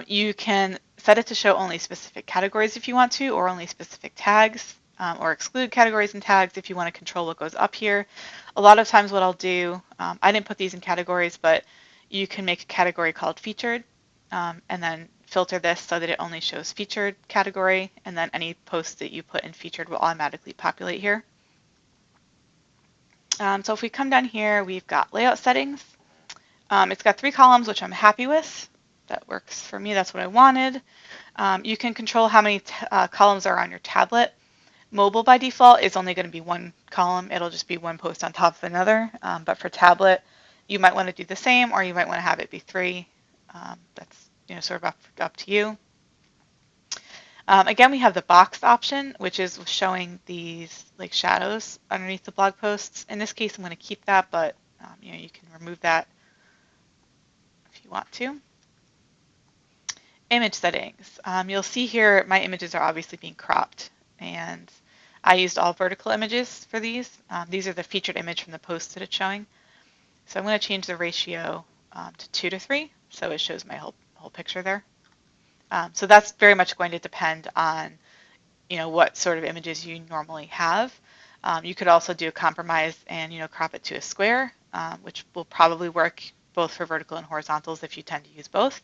You can set it to show only specific categories if you want to, or only specific tags, or exclude categories and tags if you want to control what goes up here. A lot of times what I'll do, I didn't put these in categories, but you can make a category called featured, and then filter this so that it only shows featured category, and then any post that you put in featured will automatically populate here. So if we come down here, we've got layout settings. It's got 3 columns, which I'm happy with. That works for me. That's what I wanted. You can control how many columns are on your tablet. Mobile by default is only going to be one column. It'll just be one post on top of another. But for tablet, you might want to do the same, or you might want to have it be three. That's sort of up to you. Again, we have the box option, which is showing these like shadows underneath the blog posts. In this case, I'm going to keep that, but you can remove that if you want to. Image settings. You'll see here my images are obviously being cropped, and I used all vertical images for these. These are the featured image from the post that it's showing. So I'm going to change the ratio to 2 to 3, so it shows my whole picture there. So that's very much going to depend on what sort of images you normally have. You could also do a compromise and crop it to a square, which will probably work both for vertical and horizontals if you tend to use both.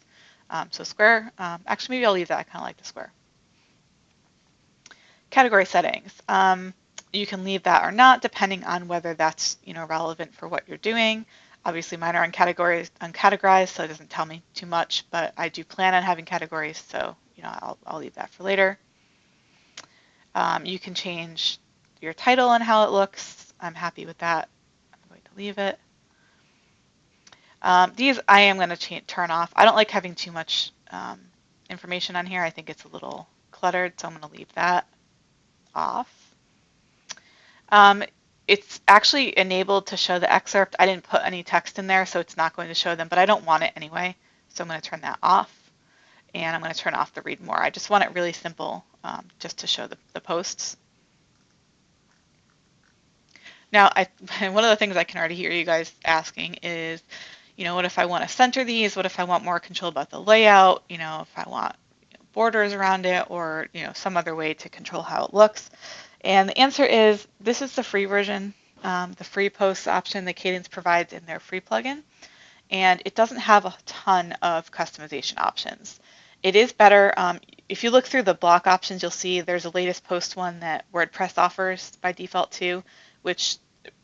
So square, actually maybe I'll leave that, I kind of like the square. Category settings. You can leave that or not depending on whether that's relevant for what you're doing. Obviously mine are uncategorized, so it doesn't tell me too much, but I do plan on having categories, so I'll leave that for later. You can change your title and how it looks. I'm happy with that. I'm going to leave it. These I am going to turn off. I don't like having too much information on here. I think it's a little cluttered, so I'm going to leave that off. It's actually enabled to show the excerpt. I didn't put any text in there, so it's not going to show them, but I don't want it anyway, so I'm going to turn that off. And I'm going to turn off the read more. I just want it really simple, just to show the posts. Now, one of the things I can already hear you guys asking is, what if I want to center these? What if I want more control about the layout? If I want borders around it, or some other way to control how it looks. And the answer is, this is the free version, the free posts option that Kadence provides in their free plugin. And it doesn't have a ton of customization options. It is better. If you look through the block options, you'll see there's a latest post one that WordPress offers by default too, which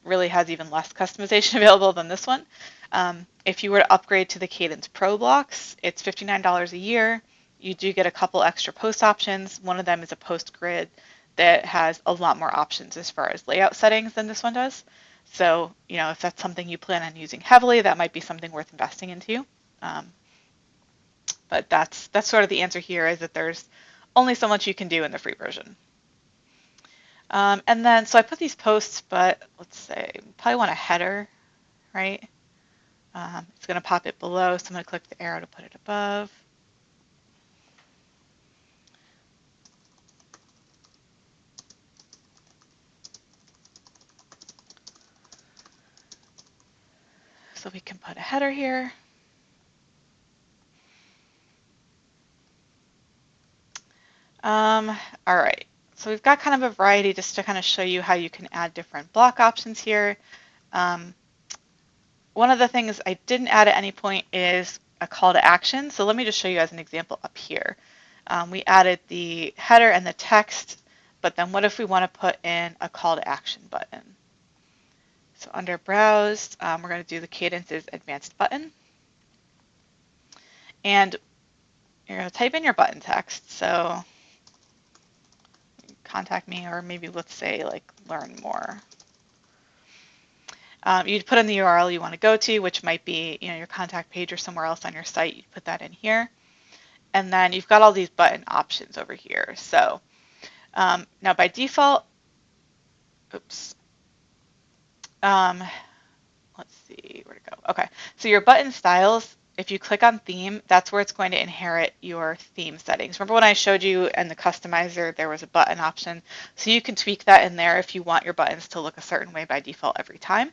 really has even less customization available than this one. If you were to upgrade to the Kadence Pro blocks, it's $59 a year. You do get a couple extra post options. One of them is a post grid that has a lot more options as far as layout settings than this one does. So, if that's something you plan on using heavily, that might be something worth investing into. But that's sort of the answer here, is that there's only so much you can do in the free version. And then, so I put these posts, but let's say, probably want a header, right? It's going to pop it below, so I'm going to click the arrow to put it above. So we can put a header here. All right, so we've got kind of a variety just to kind of show you how you can add different block options here. One of the things I didn't add at any point is a call to action. So let me just show you as an example up here. We added the header and the text, but then what if we want to put in a call to action button? So under Browse, we're going to do the Kadence's Advanced button. And you're going to type in your button text. So contact me, or maybe let's say like learn more. You'd put in the URL you want to go to, which might be your contact page or somewhere else on your site. You'd put that in here. And then you've got all these button options over here. So now by default, oops. Let's see where to go. Okay, so your button styles, if you click on theme, that's where it's going to inherit your theme settings. Remember when I showed you in the customizer, there was a button option. So you can tweak that in there if you want your buttons to look a certain way by default every time.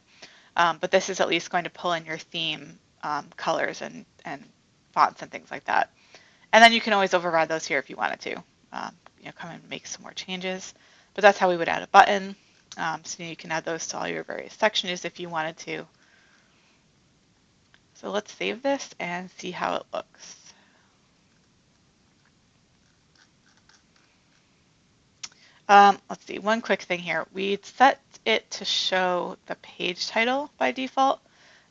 But this is at least going to pull in your theme colors and fonts and things like that. And then you can always override those here if you wanted to. Come and make some more changes. But that's how we would add a button. So you can add those to all your various sections if you wanted to. So let's save this and see how it looks. Let's see, one quick thing here. We'd set it to show the page title by default.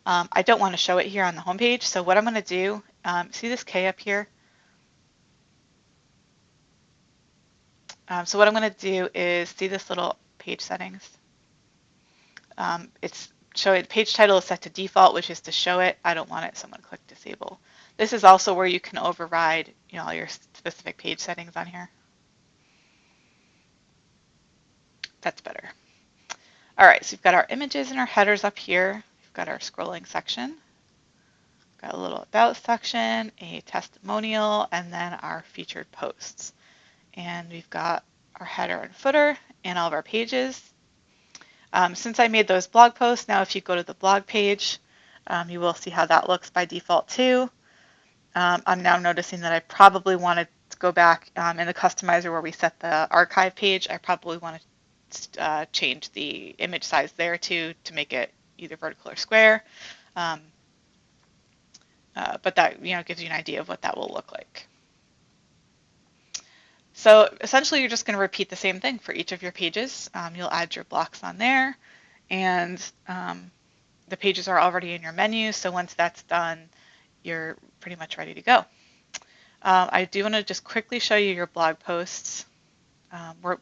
I don't want to show it here on the home page, so what I'm going to do, see this K up here? So what I'm going to do is see this little page settings. It's showing page title is set to default, which is to show it. I don't want it, so I'm going to click disable. This is also where you can override, all your specific page settings on here. That's better. All right, so we've got our images and our headers up here. We've got our scrolling section. Got a little about section, a testimonial, and then our featured posts. And we've got our header and footer and all of our pages. Since I made those blog posts, now if you go to the blog page, you will see how that looks by default too. I'm now noticing that I probably want to go back in the customizer where we set the archive page. I probably want to change the image size there too to make it either vertical or square. But that gives you an idea of what that will look like. So essentially, you're just going to repeat the same thing for each of your pages. You'll add your blocks on there, and the pages are already in your menu. So once that's done, you're pretty much ready to go. I do want to just quickly show you your blog posts.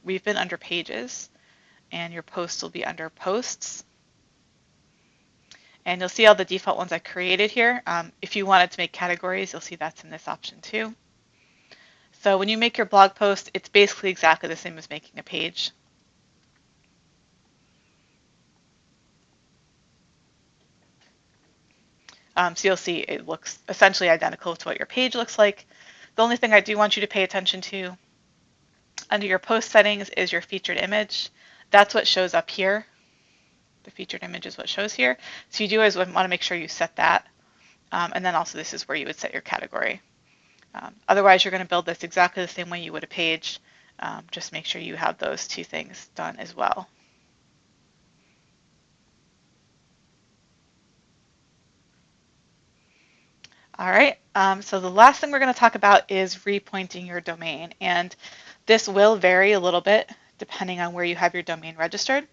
We've been under pages, and your posts will be under posts. And you'll see all the default ones I created here. If you wanted to make categories, you'll see that's in this option too. So when you make your blog post, it's basically exactly the same as making a page. So you'll see it looks essentially identical to what your page looks like. The only thing I do want you to pay attention to under your post settings is your featured image. That's what shows up here. The featured image is what shows here. So you do always want to make sure you set that. And then also this is where you would set your category. Otherwise, you're going to build this exactly the same way you would a page. Just make sure you have those two things done as well. All right, so the last thing we're going to talk about is repointing your domain. And this will vary a little bit depending on where you have your domain registered.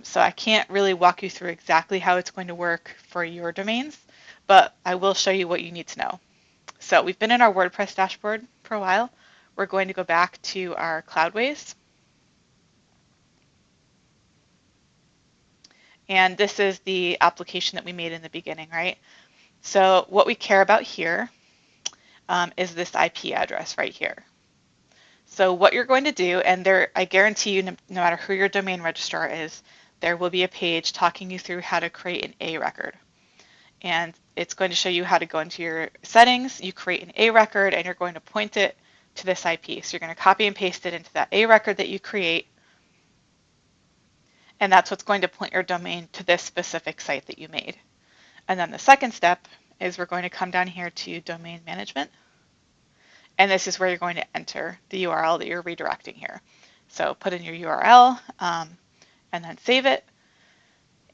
So I can't really walk you through exactly how it's going to work for your domains, but I will show you what you need to know. So we've been in our WordPress dashboard for a while. We're going to go back to our Cloudways. And this is the application that we made in the beginning, right? So what we care about here is this IP address right here. So what you're going to do, and I guarantee you, no matter who your domain registrar is, there will be a page talking you through how to create an A record. And it's going to show you how to go into your settings, you create an A record, and you're going to point it to this IP. So you're going to copy and paste it into that A record that you create, and that's what's going to point your domain to this specific site that you made. And then the second step is we're going to come down here to domain management. And this is where you're going to enter the URL that you're redirecting here. So put in your URL and then save it.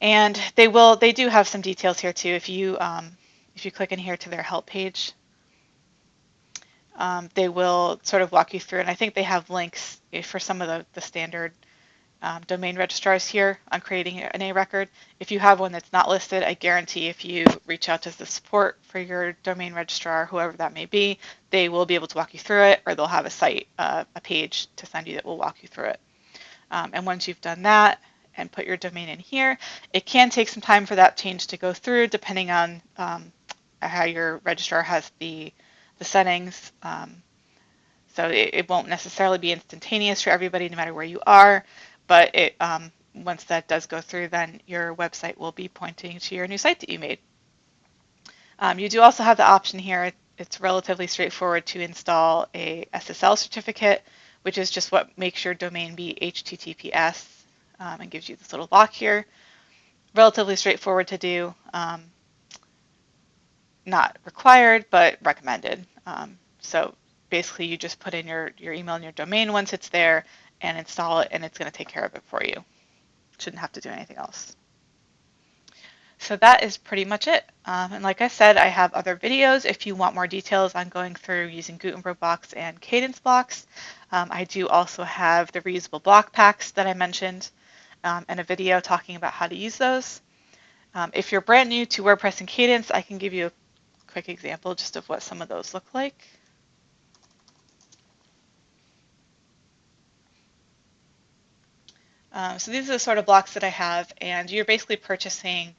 And they do have some details here too. If you click in here to their help page, they will sort of walk you through. And I think they have links for some of the standard domain registrars here on creating an A record. If you have one that's not listed, I guarantee if you reach out to the support for your domain registrar, whoever that may be, they will be able to walk you through it, or they'll have a site, a page to send you that will walk you through it. And once you've done that and put your domain in here, it can take some time for that change to go through depending on how your registrar has the settings. So it won't necessarily be instantaneous for everybody no matter where you are. But once that does go through, then your website will be pointing to your new site that you made. You do also have the option here. It's relatively straightforward to install a Ssl certificate, which is just what makes your domain be HTTPS and gives you this little lock here. Relatively straightforward to do. Not required, but recommended. So basically, you just put in your email and your domain once it's there, and install it, and it's going to take care of it for you. Shouldn't have to do anything else. So that is pretty much it. And like I said, I have other videos if you want more details on going through using Gutenberg blocks and Kadence blocks. I do also have the reusable block packs that I mentioned and a video talking about how to use those. If you're brand new to WordPress and Kadence, I can give you a quick example just of what some of those look like. So these are the sort of blocks that I have, and you're basically purchasing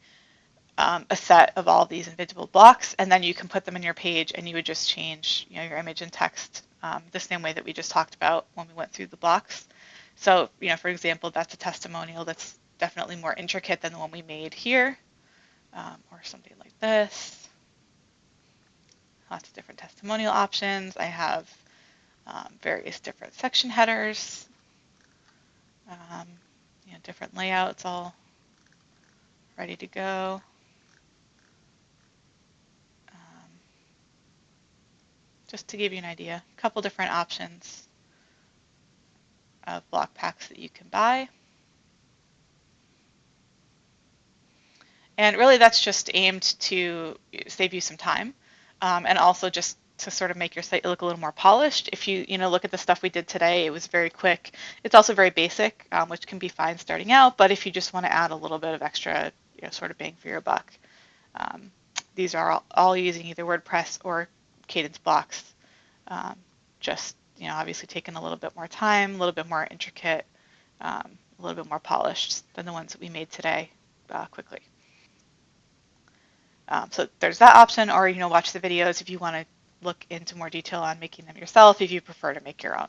a set of all of these individual blocks, and then you can put them in your page, and you would just change, your image and text the same way that we just talked about when we went through the blocks. So, for example, that's a testimonial that's definitely more intricate than the one we made here, or something like this. Lots of different testimonial options. I have various different section headers, different layouts all ready to go. Just to give you an idea, a couple different options of block packs that you can buy. And really that's just aimed to save you some time, and also just to sort of make your site look a little more polished. If you look at the stuff we did today, it was very quick. It's also very basic, which can be fine starting out, but if you just want to add a little bit of extra, sort of bang for your buck, these are all using either WordPress or Kadence blocks. Just, obviously taking a little bit more time, a little bit more intricate, a little bit more polished than the ones that we made today quickly. So there's that option, or watch the videos if you want to look into more detail on making them yourself, if you prefer to make your own.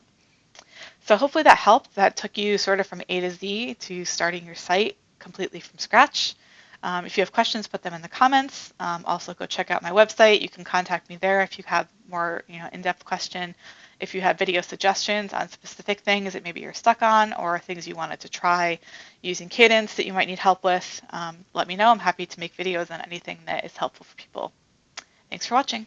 So hopefully that helped. That took you sort of from A to Z to starting your site completely from scratch. If you have questions, put them in the comments. Also go check out my website. You can contact me there if you have more in-depth question. If you have video suggestions on specific things that maybe you're stuck on, or things you wanted to try using Kadence that you might need help with, let me know. I'm happy to make videos on anything that is helpful for people. Thanks for watching.